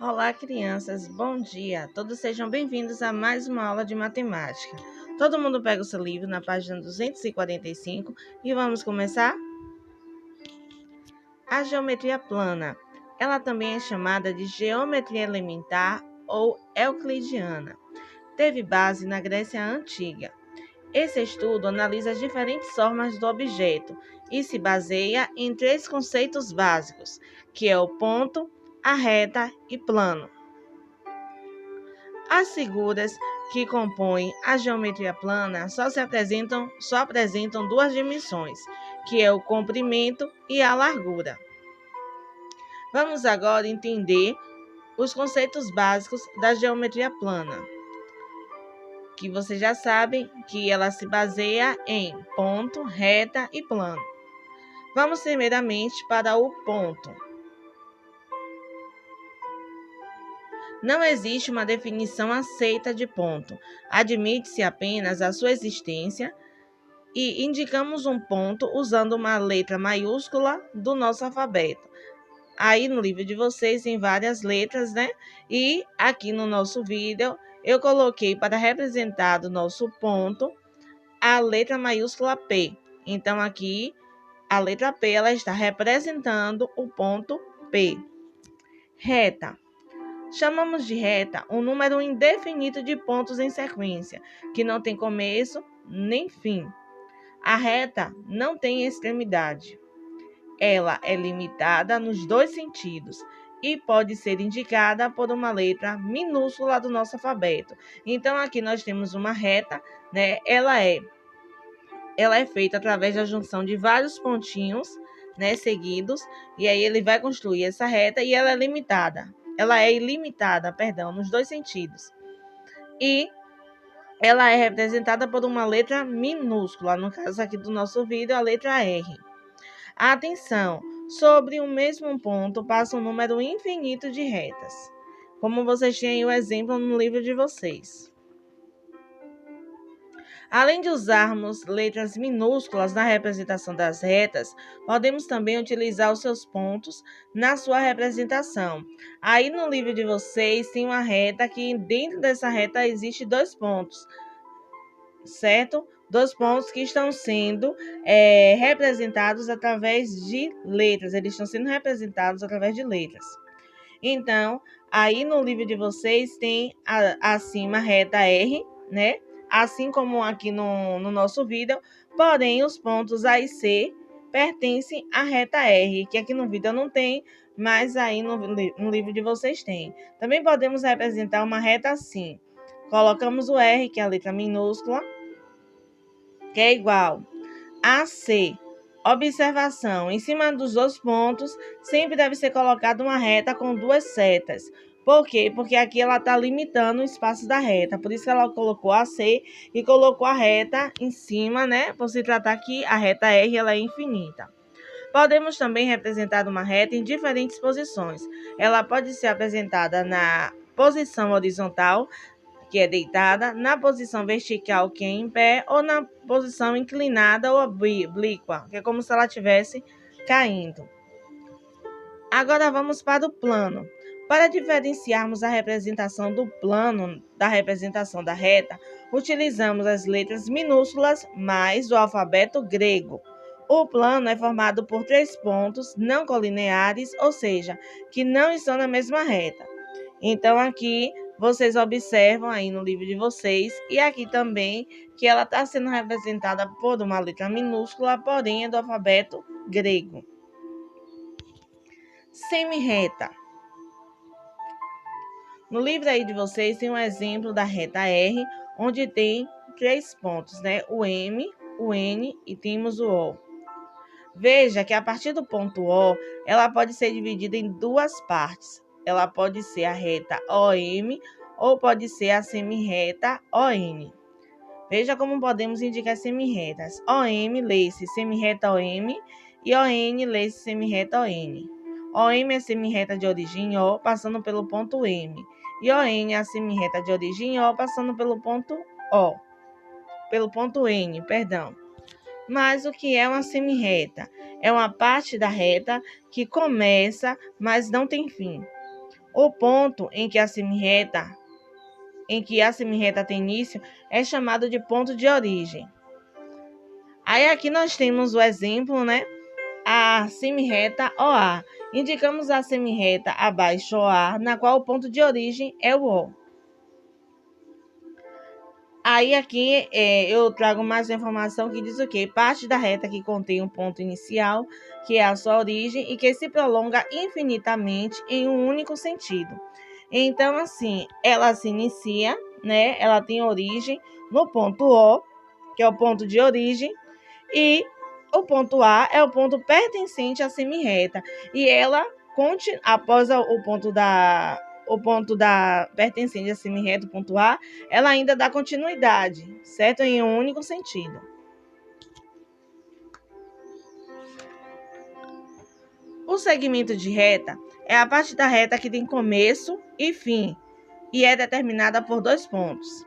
Olá, crianças, bom dia. Todos sejam bem-vindos a mais uma aula de matemática. Todo mundo pega o seu livro na página 245 e vamos começar? A geometria plana. Ela também é chamada de geometria elementar ou euclidiana. Teve base na Grécia Antiga. Esse estudo analisa as diferentes formas do objeto e se baseia em três conceitos básicos, que é o ponto, a reta e plano. As figuras que compõem a geometria plana só apresentam duas dimensões, que é o comprimento e a largura. Vamos agora entender os conceitos básicos da geometria plana, que vocês já sabem que ela se baseia em ponto, reta e plano. Vamos primeiramente para o ponto. Não existe uma definição aceita de ponto. Admite-se apenas a sua existência e indicamos um ponto usando uma letra maiúscula do nosso alfabeto. Aí no livro de vocês tem várias letras, né? E aqui no nosso vídeo eu coloquei para representar o nosso ponto a letra maiúscula P. Então aqui a letra P ela está representando o ponto P. Reta. Chamamos de reta um número indefinido de pontos em sequência, que não tem começo nem fim. A reta não tem extremidade. Ela é limitada nos dois sentidos e pode ser indicada por uma letra minúscula do nosso alfabeto. Então, aqui nós temos uma reta, né? Ela é feita através da junção de vários pontinhos, né, seguidos, e aí ele vai construir essa reta e ela é limitada. Ela é ilimitada, perdão, nos dois sentidos. E ela é representada por uma letra minúscula, no caso aqui do nosso vídeo, a letra R. Atenção, sobre o mesmo ponto passa um número infinito de retas, como vocês têm aí o exemplo no livro de vocês. Além de usarmos letras minúsculas na representação das retas, podemos também utilizar os seus pontos na sua representação. Aí no livro de vocês tem uma reta que dentro dessa reta existe dois pontos, certo? Dois pontos que estão sendo representados através de letras. Eles estão sendo representados através de letras. Então, aí no livro de vocês tem acima a reta R, né? Assim como aqui no nosso vídeo, porém os pontos A e C pertencem à reta R, que aqui no vídeo não tem, mas aí no livro de vocês tem. Também podemos representar uma reta assim. Colocamos o R, que é a letra minúscula, que é igual a C. Observação: em cima dos dois pontos, sempre deve ser colocada uma reta com duas setas. Por quê? Porque aqui ela está limitando o espaço da reta. Por isso que ela colocou a C e colocou a reta em cima, né? Por se tratar que a reta R ela é infinita. Podemos também representar uma reta em diferentes posições. Ela pode ser apresentada na posição horizontal, que é deitada, na posição vertical, que é em pé, ou na posição inclinada ou oblíqua, que é como se ela estivesse caindo. Agora vamos para o plano. Para diferenciarmos a representação do plano da representação da reta, utilizamos as letras minúsculas mais o alfabeto grego. O plano é formado por três pontos não colineares, ou seja, que não estão na mesma reta. Então, aqui vocês observam aí no livro de vocês, e aqui também, que ela está sendo representada por uma letra minúscula, porém é do alfabeto grego. Semi-reta. No livro aí de vocês tem um exemplo da reta R, onde tem três pontos, né? O M, o N e temos o O. Veja que a partir do ponto O, ela pode ser dividida em duas partes. Ela pode ser a reta OM ou pode ser a semi-reta ON. Veja como podemos indicar semi-retas. OM lê-se semi-reta OM e ON lê-se semi-reta ON. OM é semi-reta de origem O, passando pelo ponto M. E ON é a semi-reta de origem O, passando pelo ponto O. Pelo ponto N, perdão. Mas o que é uma semi-reta? É uma parte da reta que começa, mas não tem fim. O ponto em que a semirreta tem início é chamado de ponto de origem. Aí aqui nós temos o exemplo, né? A semirreta OA. Indicamos a semirreta abaixo OA, na qual o ponto de origem é o O. Aí aqui eu trago mais uma informação que diz o quê? Parte da reta que contém um ponto inicial, que é a sua origem, e que se prolonga infinitamente em um único sentido. Então, assim, ela se inicia, né? Ela tem origem no ponto O, que é o ponto de origem, e o ponto A é o ponto pertencente à semirreta. E ela, após o ponto da pertencente à semirreta, o ponto A, ela ainda dá continuidade, certo? Em um único sentido. O segmento de reta é a parte da reta que tem começo e fim, e é determinada por 2 pontos.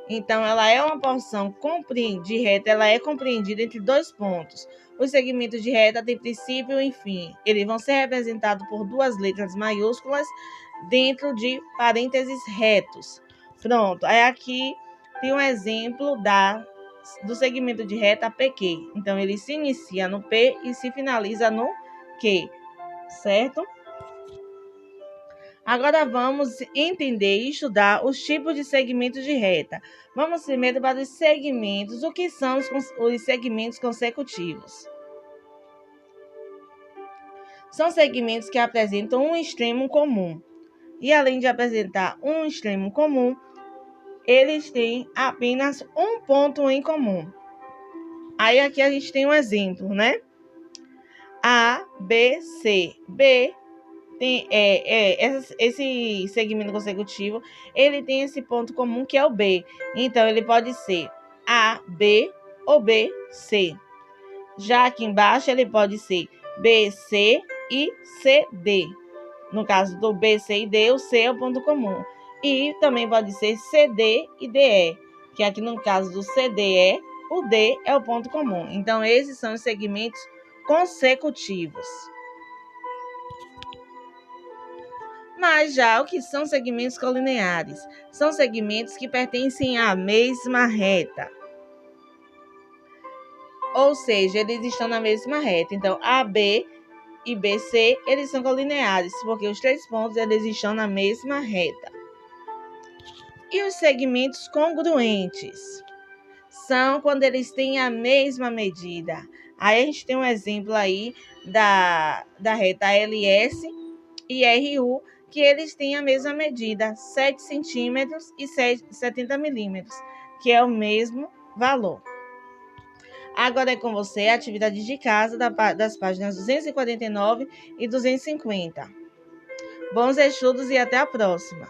Então, ela é uma porção de reta, ela é compreendida entre 2 pontos. Os segmentos de reta têm princípio e fim. Eles vão ser representados por 2 letras maiúsculas dentro de parênteses retos. Pronto, aí aqui tem um exemplo do segmento de reta PQ. Então, ele se inicia no P e se finaliza no Q, certo? Agora vamos entender e estudar os tipos de segmentos de reta. Vamos primeiro para os segmentos. O que são os segmentos consecutivos? São segmentos que apresentam um extremo comum. E além de apresentar um extremo comum, eles têm apenas um ponto em comum. Aí aqui a gente tem um exemplo, né? A, B, C. B tem esse segmento consecutivo, ele tem esse ponto comum que é o B. Então, ele pode ser A, B ou B, C. Já aqui embaixo, ele pode ser B, C e C, D. No caso do B, C e D, o C é o ponto comum. E também pode ser C, D e DE, que aqui no caso do CDE, o D é o ponto comum. Então, esses são os segmentos consecutivos. Mas já o que são segmentos colineares? São segmentos que pertencem à mesma reta. Ou seja, eles estão na mesma reta. Então, AB e BC, eles são colineares, porque os 3 pontos eles estão na mesma reta. E os segmentos congruentes? São quando eles têm a mesma medida. Aí a gente tem um exemplo aí da reta LS e RU, que eles têm a mesma medida, 7 centímetros e 70 milímetros, que é o mesmo valor. Agora é com você a atividade de casa das páginas 249 e 250. Bons estudos e até a próxima!